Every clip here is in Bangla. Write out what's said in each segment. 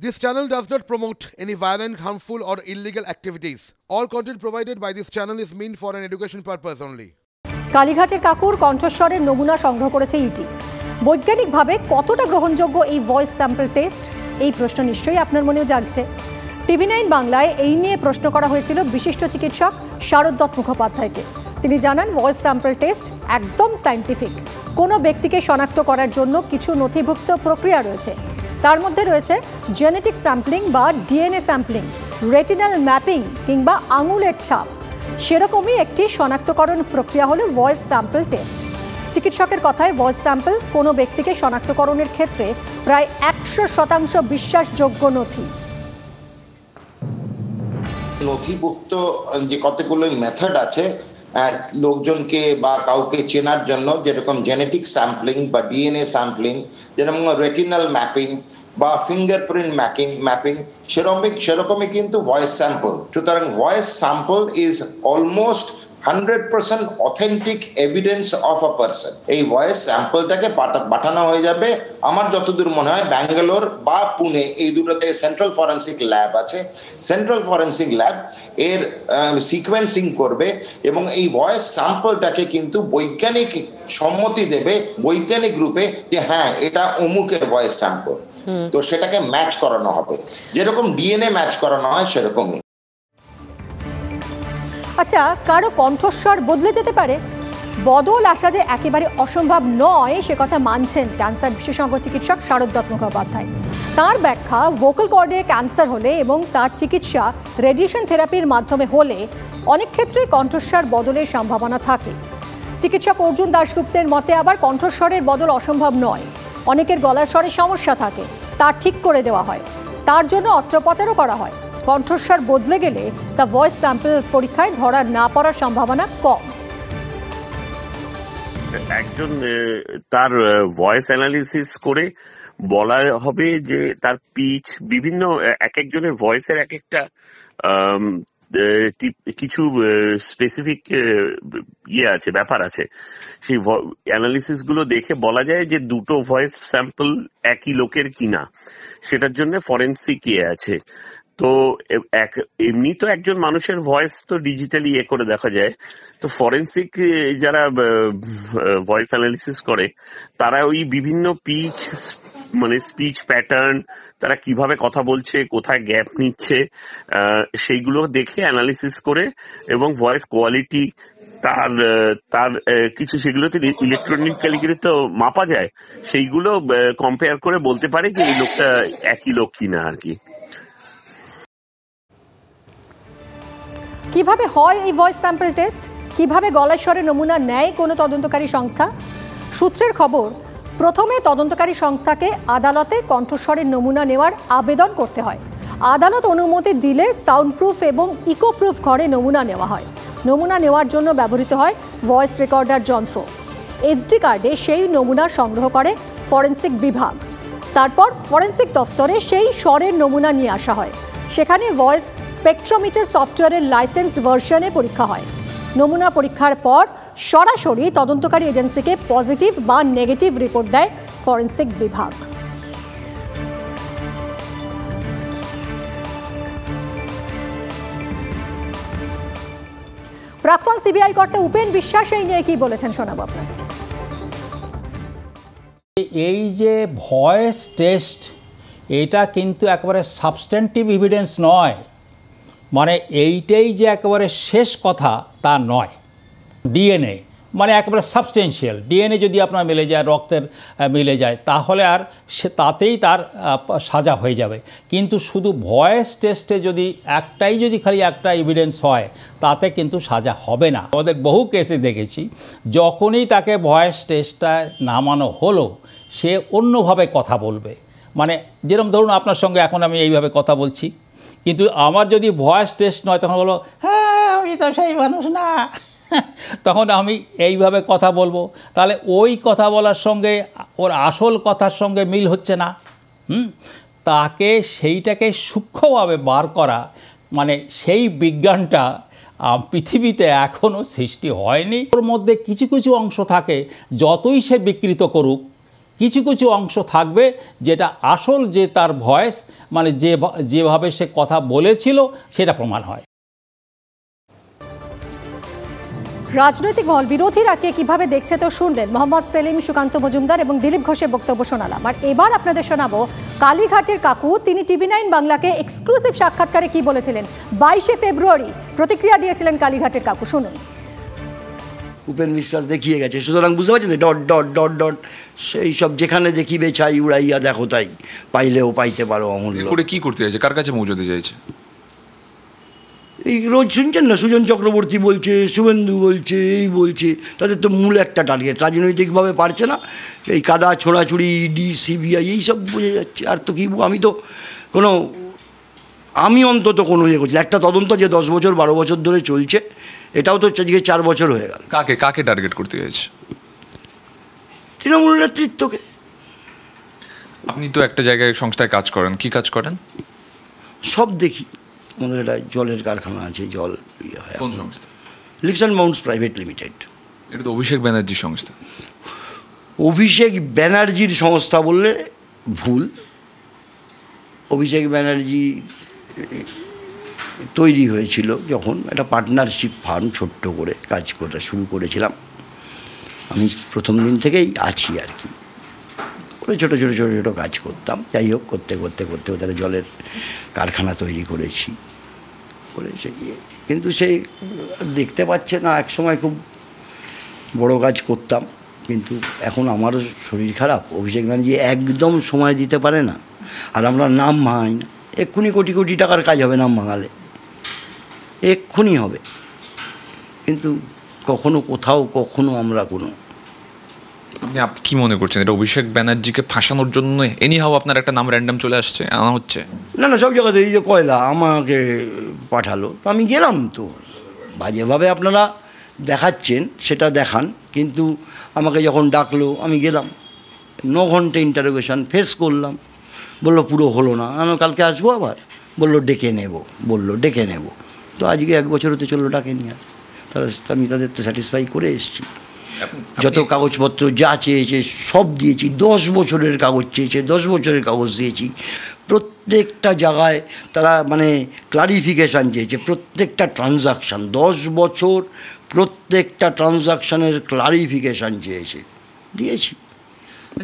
This channel does not promote any violent, harmful, or illegal activities. All content provided by this channel is meant for an education purpose only. কালীঘাটের কাকুর কণ্ঠস্বরের নমুনা সংগ্রহ করেছে ইটি। বৈজ্ঞানিকভাবে কতটা গ্রহণযোগ্য এই ভয়েস স্যাম্পল টেস্ট, এই প্রশ্ন নিশ্চয়ই আপনার মনেও জাগছে। টিভি 9 বাংলায় এই নিয়ে প্রশ্ন করা হয়েছিল বিশিষ্ট চিকিৎসক শারদ দত্ত মুখোপাধ্যায়কে। তিনি জানান, ভয়েস স্যাম্পল টেস্ট একদম সায়েন্টিফিক। কোনো ব্যক্তিকে শনাক্ত করার জন্য কিছু নথিভুক্ত প্রক্রিয়া রয়েছে। তার মধ্যে রয়েছে জেনেটিক স্যাম্পলিং বা ডিএনএ স্যাম্পলিং, রেটিনাল ম্যাপিং কিংবা আঙুলের ছাপ। সেরকমই একটি শনাক্তকরণ প্রক্রিয়া হলো ভয়েস স্যাম্পল টেস্ট। চিকিৎসকের কথায়, ভয়েস স্যাম্পল কোনো ব্যক্তিকে শনাক্তকরণের ক্ষেত্রে প্রায় 100% বিশ্বাসযোগ্য নথি। নথিভুক্ত যে কতগুলো মেথড আছে লোকজনকে বা কাউকে চেনার জন্য, যেরকম জেনেটিক স্যাম্পলিং বা ডিএনএ স্যাম্পলিং, যেরকম রেটিনাল ম্যাপিং বা ফিঙ্গারপ্রিন্ট ম্যাপিং, সেরকমই কিন্তু ভয়েস স্যাম্পল। সুতরাং voice sample is almost 100% authentic evidence of a person. এই ভয়েস স্যাম্পলটাকে পাঠানো হয়ে যাবে, আমার যতদূর মনে হয় ব্যাঙ্গালোর বা পুনে, এই দুটোতে সেন্ট্রাল ফরেন্সিক ল্যাব আছে। সেন্ট্রাল ফরেন্সিক ল্যাব এর সিকোয়েন্সিং করবে এবং এই ভয়েস স্যাম্পলটাকে কিন্তু বৈজ্ঞানিক সম্মতি দেবে বৈজ্ঞানিক রূপে যে হ্যাঁ, এটা অমুকের ভয়েস স্যাম্পল। তো সেটাকে ম্যাচ করানো হবে, যেরকম ডিএনএ ম্যাচ করানো হয় সেরকমই। আচ্ছা, কারো কণ্ঠস্বর বদলে যেতে পারে, বদল আসা যে একেবারে অসম্ভব নয় সে কথা মানছেন ক্যান্সার বিশেষজ্ঞ চিকিৎসক শারদ দত্ত মুখোপাধ্যায়। তাঁর ব্যাখ্যা, ভোকাল কর্ডে ক্যান্সার হলে এবং তার চিকিৎসা রেডিয়েশন থেরাপির মাধ্যমে হলে অনেক ক্ষেত্রে কণ্ঠস্বর বদলের সম্ভাবনা থাকে। চিকিৎসক অর্জুন দাশগুপ্তের মতে আবার কণ্ঠস্বরের বদল অসম্ভব নয়। অনেকের গলার স্বরে সমস্যা থাকে, তা ঠিক করে দেওয়া হয়, তার জন্য অস্ত্রোপচারও করা হয়। কণ্ঠস্বর বদলে গেলে তা ভয়েস স্যাম্পল পরীক্ষায় ধরা না পড়ার সম্ভাবনা কম। একজন তার ভয়েস অ্যানালিসিস করে বলা হবে যে তার পিচ, বিভিন্ন এক একজনের ভয়েসের এক একটা কিছু স্পেসিফিক আছে, ব্যাপার আছে। সেই অ্যানালিসিস গুলো দেখে বলা যায় যে দুটো ভয়েস স্যাম্পল একই লোকের কিনা, সেটার জন্য ফরেন্সিক আছে। তো এমনি তো একজন মানুষের ভয়েস তো ডিজিটালি করে দেখা যায়। তো ফরেন্সিক যারা ভয়েস অ্যানালিসিস করে তারা ওই বিভিন্ন পিচ, মানে স্পিচ প্যাটার্ন, তারা কিভাবে কথা বলছে, কোথায় গ্যাপ নিচ্ছে, সেইগুলো দেখে অ্যানালিসিস করে এবং ভয়েস কোয়ালিটি তার কিছু সেগুলোতে ইলেকট্রনিক্যালি তো মাপা যায়, সেইগুলো কম্পেয়ার করে বলতে পারে যে এই লোকটা একই লোক কিনা আর কি। কিভাবে হয় এই ভয়েস স্যাম্পল টেস্ট? কিভাবে গলার স্বরে নমুনা নেয় কোনো তদন্তকারী সংস্থা? সূত্রের খবর, প্রথমে তদন্তকারী সংস্থাকে আদালতে কণ্ঠস্বরের নমুনা নেওয়ার আবেদন করতে হয়। আদালত অনুমতি দিলে সাউন্ডপ্রুফ এবং ইকোপ্রুফ ঘরে নমুনা নেওয়া হয়। নমুনা নেওয়ার জন্য ব্যবহৃত হয় ভয়েস রেকর্ডার যন্ত্র। এইচডি কার্ডে সেই নমুনা সংগ্রহ করে ফরেন্সিক বিভাগ। তারপর ফরেন্সিক দফতরে সেই স্বরের নমুনা নিয়ে আসা হয়। সেখানে ভয়েস স্পেকট্রোমিটার সফটওয়্যারের লাইসেন্সড ভার্সনে পরীক্ষা হয়। নমুনা পরীক্ষার পর সরাসরি তদন্তকারী এজেন্সিকে পজিটিভ বা নেগেটিভ রিপোর্ট দেয় ফরেন্সিক বিভাগ। প্রাক্তন সিবিআই কর্তা উপেন বিশ্বাস এই নিয়ে কি বলেছেন শোনাবো আপনাদের। এই যে ভয়েস টেস্ট, এটা কিন্তু একেবারে সাবস্ট্যান্টিভ এভিডেন্স নয়, মানে এইটাই যে একেবারে শেষ কথা তা নয়। ডিএনএ মানে একেবারে সাবস্টেন্সিয়াল। ডিএনএ যদি আপনার মিলে যায়, রক্তের মিলে যায়, তাহলে আর তাতেই তার সাজা হয়ে যাবে। কিন্তু শুধু ভয়েস টেস্টে যদি খালি একটা এভিডেন্স হয়, তাতে কিন্তু সাজা হবে না। আমাদের বহু কেসে দেখেছি, যখনই তাকে ভয়েস টেস্টটা নামানো হলো, সে অন্যভাবে কথা বলবে। মানে যেরকম ধরুন আপনার সঙ্গে এখন আমি এইভাবে কথা বলছি, কিন্তু আমার যদি ভয়েস টেস্ট নয়, তখন বলো হ্যাঁ আমি তো সেই মানুষ না, তখন আমি এইভাবে কথা বলবো। তাহলে ওই কথা বলার সঙ্গে ওর আসল কথার সঙ্গে মিল হচ্ছে না। তাকে সেইটাকে সূক্ষ্মভাবে বার করা, মানে সেই বিজ্ঞানটা পৃথিবীতে এখনও সৃষ্টি হয়নি। ওর মধ্যে কিছু কিছু অংশ থাকে, যতই সে বিকৃত করুক কিছু কিছু অংশ থাকবে যেটা আসল যে তার ভয়েস, মানে যেভাবে সে কথা বলেছিল সেটা প্রমাণ হয়। রাজনৈতিক মহল বিরোধীরা কে কিভাবে দেখছে তো শুনলেন। মোহাম্মদ সেলিম, সুকান্ত মজুমদার এবং দিলীপ ঘোষের বক্তব্য শোনালাম। আর এবার আপনাদের শোনাবো কালীঘাটের কাকু। তিনি TV9 বাংলাকে এক্সক্লুসিভ সাক্ষাৎকারে কি বলেছিলেন। 22শে ফেব্রুয়ারি প্রতিক্রিয়া দিয়েছিলেন কালীঘাটের কাকু, শুনুন। উপেন বিশ্বাস দেখিয়ে গেছে, সুতরাং বুঝতে পারছেন ডট ডট ডট ডট সেই সব যেখানে দেখিবে চাই উড়াইয়া দেখো তাই, পাইলেও পাইতে পারো অমূল্য। করে কি করতে চাইছে, কার কাছে পৌঁছতে চাইছে? এই রোজ শুনছেন না, সুজন চক্রবর্তী বলছে, শুভেন্দু বলছে, এই বলছে, তাদের তো মূল একটা টার্গেট, রাজনৈতিকভাবে পারছে না, এই কাদা ছোড়াছুড়ি, ইডি সিবিআই এইসব বোঝা যাচ্ছে। আর তো কি, আমি অন্তত কোনো ইয়ে করছি একটা তদন্ত যে 10 বছর 12 বছর ধরে চলছে, এটাও তো আজকে 4 বছর হয়ে গেল। কাকে টার্গেট করতে চাইছে? তৃণমূল নেতৃত্বকে। আপনি তো একটা জায়গায় সংস্থায় কাজ করেন, কি কাজ করেন? সব দেখি। আমাদের একটা জলের কারখানা আছে, জল ইয়ে হয়। কোন সংস্থা? Leaps and Bounds Private Limited. এটা তো অভিষেক ব্যানার্জির সংস্থা। অভিষেক ব্যানার্জির সংস্থা বললে ভুল। অভিষেক ব্যানার্জি তৈরি হয়েছিল যখন একটা পার্টনারশিপ ফার্ম ছোট্ট করে কাজ করা শুরু করেছিলাম। আমি প্রথম দিন থেকেই আছি আর কি, ওই ছোটো ছোটো ছোটো ছোটো কাজ করতাম। যাই হোক, করতে করতে করতে ওদের জলের কারখানা তৈরি করেছি, কিন্তু সেই দেখতে পাচ্ছে না। এক সময় খুব বড় কাজ করতাম, কিন্তু এখন আমারও শরীর খারাপ। অভিষেক ব্যানার্জি একদম সময় দিতে পারে না, আর আমরা নাম ভাঙাই না। এক্ষুনি কোটি কোটি টাকার কাজ হবে নাম ভাঙালে, এক্ষুনি হবে, কিন্তু কখনো কোথাও কখনো আমরা কোনো। আপনি কি মনে করছেন, এটা অভিষেক ব্যানার্জিকে ফাঁসানোর জন্য এনিহাও আপনার একটা নাম র্যান্ডম চলে আসছে, আনা হচ্ছে? না না, সব জায়গাতে এই যে কয়লা আমাকে পাঠালো, তো আমি গেলাম। তো বাজেভাবে আপনারা দেখাচ্ছেন সেটা দেখান, কিন্তু আমাকে যখন ডাকলো আমি গেলাম। 9 ঘন্টা ইন্টারোগেশন ফেস করলাম। বললো পুরো হলো না, আমি কালকে আসবো আবার। বললো ডেকে নেব। তো আজকে 1 বছর হতে চললো ডাকেনি আর। তাহলে আমি তাদের তো স্যাটিসফাই করে এসেছি। যত কাগজপত্র যা চেয়েছে সব দিয়েছি। 10 বছরের কাগজ চেয়েছে, 10 বছরের কাগজ দিয়েছি। প্রত্যেকটা জায়গায় তারা মানে ক্লারিফিকেশান চেয়েছে, প্রত্যেকটা ট্রানজাকশান 10 বছর প্রত্যেকটা ট্রানজাকশানের ক্লারিফিকেশান চেয়েছে, দিয়েছি।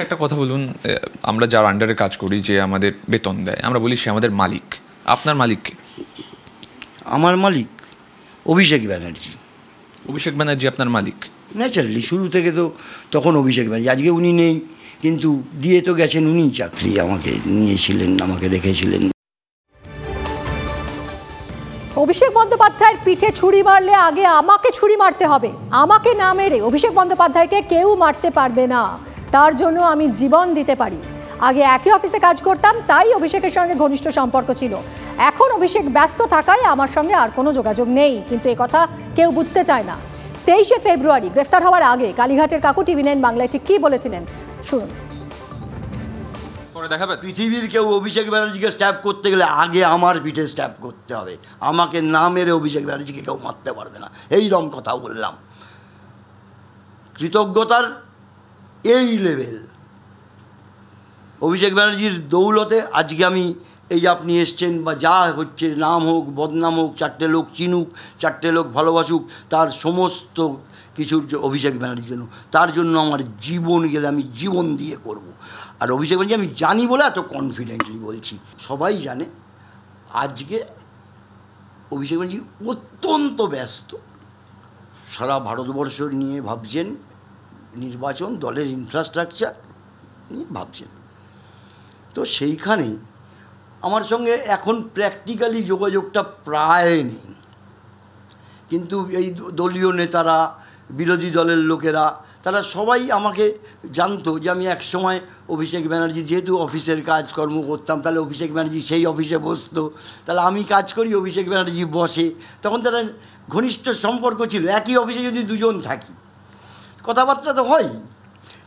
একটা কথা বলুন, আমরা যার আন্ডারে কাজ করি, যে আমাদের বেতন দেয়, আমরা বলি সে আমাদের মালিক। আপনার মালিক কে? আমার মালিক অভিষেক ব্যানার্জি। অভিষেক ব্যানার্জি আপনার মালিক? ন্যাচারালি, শুরু থেকে তো তখন অভিষেক ব্যানার্জি। আজকে উনি নেই, কিন্তু দিয়ে তো গেছেন উনিই চাকরি, আমাকে নিয়েছিলেন, আমাকে রেখেছিলেন। অভিষেক বন্দ্যোপাধ্যায়ের পিঠে ছুরি মারলে আগে আমাকে ছুরি মারতে হবে। আমাকে না মেরে অভিষেক বন্দ্যোপাধ্যায়কে কেউ মারতে পারবে না, তার জন্য আমি জীবন দিতে পারি। আগে একই অফিসে কাজ করতাম, তাই অভিষেকের সঙ্গে ঘনিষ্ঠ সম্পর্ক ছিল। এখন অভিষেক ব্যস্ত থাকায় আমার সঙ্গে আর কোনো যোগাযোগ নেই, কিন্তু একথা কেউ বুঝতে চায় না। 23শে ফেব্রুয়ারি গ্রেফতার হওয়ার আগে কালীঘাটের কাকু TV9 বাংলায় ঠিক কী বলেছিলেন, শুনুন। পৃথিবীর কেউ অভিষেক ব্যানার্জিকে স্ট্যাপ করতে গেলে আগে আমার পিঠে স্ট্যাপ করতে হবে। আমাকে না মেরে অভিষেক ব্যানার্জিকে কেউ মারতে পারবে না, এইরকম কথা বললাম। কৃতজ্ঞতার এই লেভেল। অভিষেক ব্যানার্জির দৌলতে আজকে আমি এই যে আপনি এসছেন বা যা হচ্ছে, নাম হোক বদনাম হোক, 4টে লোক চিনুক, 4টে লোক ভালোবাসুক, তার সমস্ত কিছুর অভিষেক ব্যানার্জির জন্য। তার জন্য আমার জীবন গেলে আমি জীবন দিয়ে করব। আর অভিষেক ব্যানার্জি আমি জানি বলে এত কনফিডেন্টলি বলছি, সবাই জানে। আজকে অভিষেক ব্যানার্জি অত্যন্ত ব্যস্ত, সারা ভারতবর্ষ নিয়ে ভাবছেন, নির্বাচন, দলের ইনফ্রাস্ট্রাকচার নিয়ে ভাবছেন। তো সেইখানে আমার সঙ্গে এখন প্র্যাকটিক্যালি যোগাযোগটা প্রায় নেই, কিন্তু এই দলীয় নেতারা, বিরোধী দলের লোকেরা, তারা সবাই আমাকে জানতো যে আমি এক সময় অভিষেক ব্যানার্জি, যেহেতু অফিসের কাজকর্ম করতাম, তাহলে অভিষেক ব্যানার্জি সেই অফিসে বসতো, তাহলে আমি কাজ করি, অভিষেক ব্যানার্জি বসে, তখন তারা ঘনিষ্ঠ সম্পর্ক ছিল। একই অফিসে যদি দুজন থাকি, কথাবার্তা তো হয়,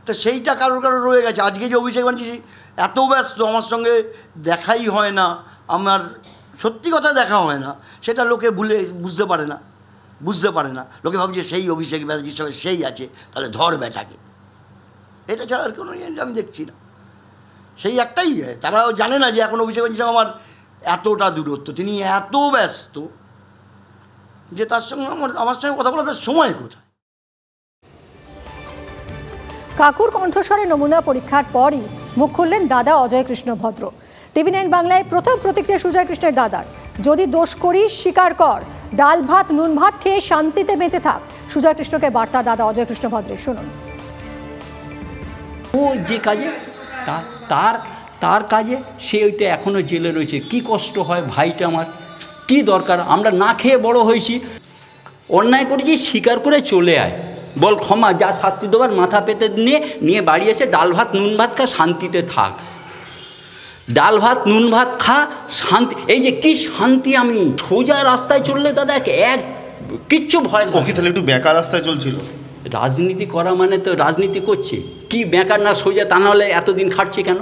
তো সেইটা কারোর রয়ে গেছে। আজকে যে অভিষেক ব্যানার্জি এত ব্যস্ত, আমার সঙ্গে দেখাই হয় না, আমার সত্যি কথা দেখা হয় না, সেটা লোকে বুঝতে পারে না। লোকে ভাবছে সেই অভিষেক ব্যানার্জির সঙ্গে সেই আছে, তাহলে ধর বেটাকে, এটা ছাড়া আর কোনো আমি দেখছি না। সেই একটাই, তারাও জানে না যে এখন অভিষেক ব্যানার্জির সঙ্গে আমার এতটা দূরত্ব, তিনি এত ব্যস্ত যে তার সঙ্গে আমার সঙ্গে কথা বলা তার সময় কোথায়। কাকুর কণ্ঠস্বরে নমুনা পরীক্ষার পরই মুখ খুললেন দাদা অজয় কৃষ্ণ ভদ্র। TV9 বাংলায় প্রথম প্রতিক্রিয়া সুজয় কৃষ্ণের দাদার, যদি দোষ করিস স্বীকার কর, ডাল ভাত নুন ভাত খেয়ে শান্তিতে বেঁচে থাক। সুজয় কৃষ্ণকে বার্তা দাদা অজয় কৃষ্ণ ভদ্রের, শুনুন। ও যে কাজে তার কাজে সে ওইটা এখনও জেলে রয়েছে। কি কষ্ট হয় ভাইটা আমার, কি দরকার? আমরা না খেয়ে বড় হয়েছি, অন্যায় করেছি স্বীকার করে চলে আয়, বল ক্ষমা, যা শাস্তি দেবার মাথা পেতে নিয়ে বাড়ি এসে ডাল ভাত নুন ভাত খা, শান্তিতে থাক। ডাল ভাত নুন ভাত খা, শান্তি। এই যে কি শান্তি, আমি সোজা রাস্তায় চললে দাদা এক কিচ্ছু ভয় না। ওকে তাহলে একটু বেকার রাস্তায় চলছিল। রাজনীতি করা মানে তো রাজনীতি করছে, কি বেকার না সোজা, তা নাহলে এতদিন খাটছে কেন?